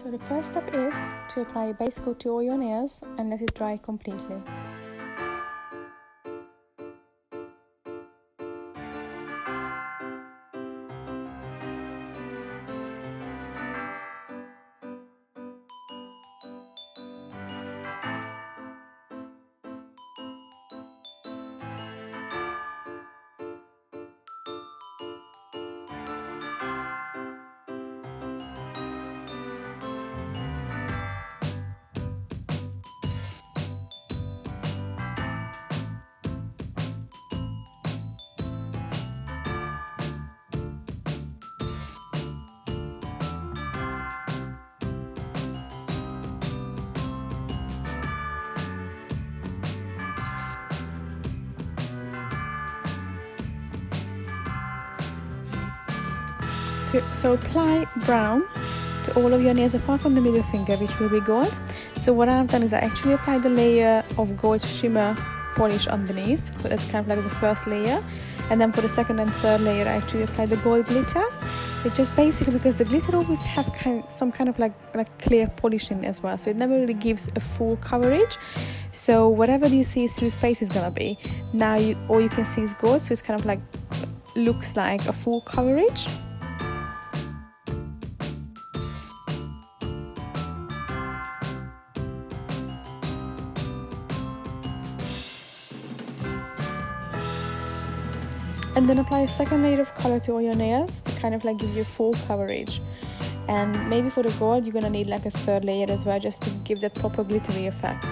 So the first step is to apply a base coat to all your nails and let it dry completely. So apply brown to all of your nails apart from the middle finger, which will be gold. So what I've done is I actually applied the layer of gold shimmer polish underneath, so that's kind of like the first layer, and then for the second and third layer I actually applied the gold glitter. It's just basically because the glitter always have some kind of like clear polishing as well, so it never really gives a full coverage. So whatever you see through space is gonna be, now all you can see is gold, so it's kind of like looks like a full coverage. And then apply a second layer of color to all your nails to kind of like give you full coverage. And maybe for the gold you're gonna need like a third layer as well, just to give that proper glittery effect.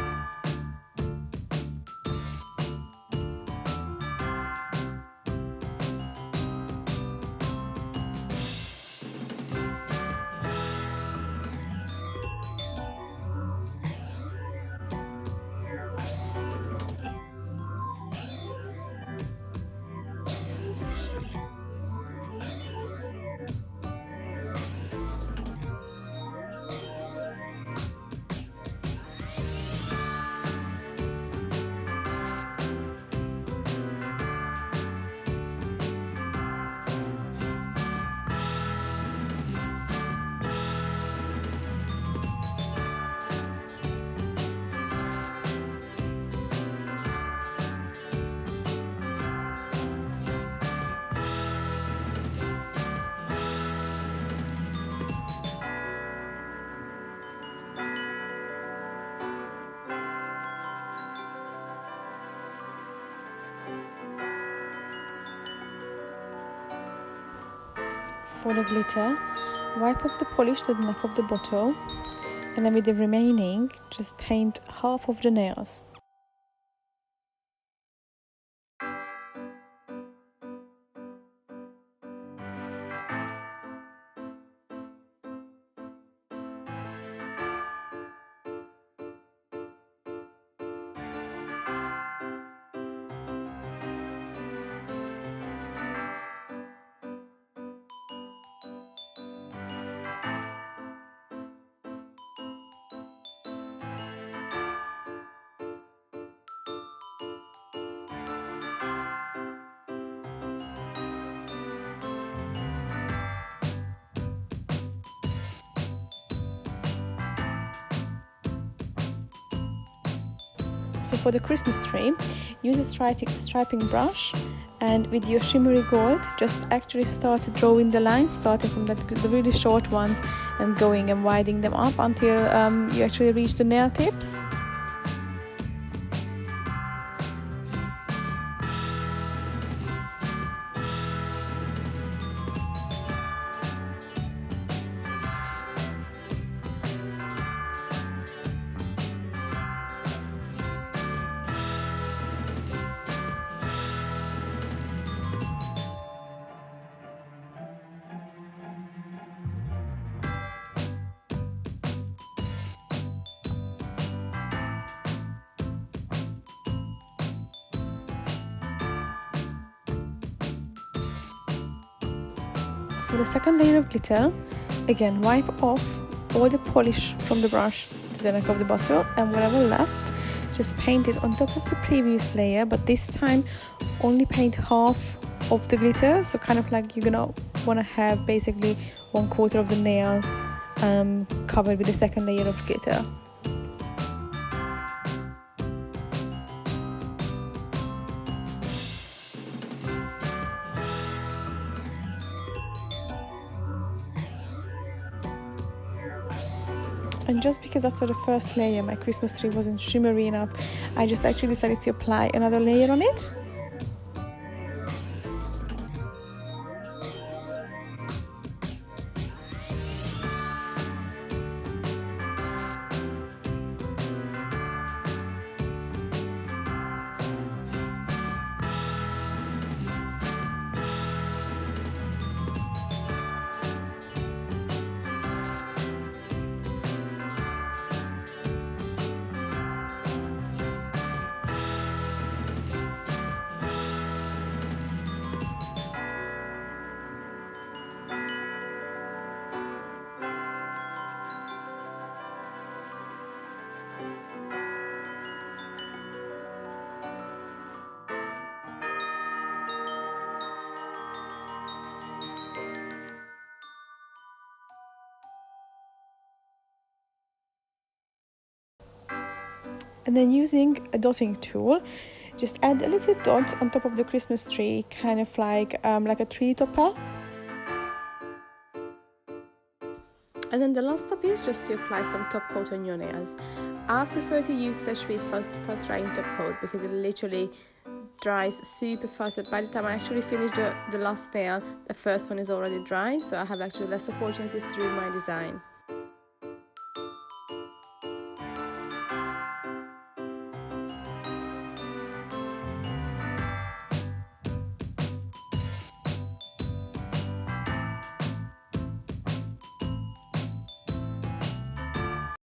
For the glitter, wipe off the polish to the neck of the bottle, and then with the remaining just paint half of the nails. So for the Christmas tree, use a striping brush, and with your shimmery gold just actually start drawing the lines, starting from the really short ones and going and widening them up until you actually reach the nail tips. For the second layer of glitter, again wipe off all the polish from the brush to the neck of the bottle, and whatever left, just paint it on top of the previous layer, but this time only paint half of the glitter, so kind of like you're gonna want to have basically 1/4 of the nail covered with the second layer of glitter. And just because after the first layer my Christmas tree wasn't shimmery enough, I just actually decided to apply another layer on it. And then using a dotting tool, just add a little dot on top of the Christmas tree, kind of like a tree topper. And then the last step is just to apply some top coat on your nails. I prefer to use Seche Vite first drying top coat because it literally dries super fast. By the time I actually finish the last nail, the first one is already dry, so I have actually less opportunities to do my design.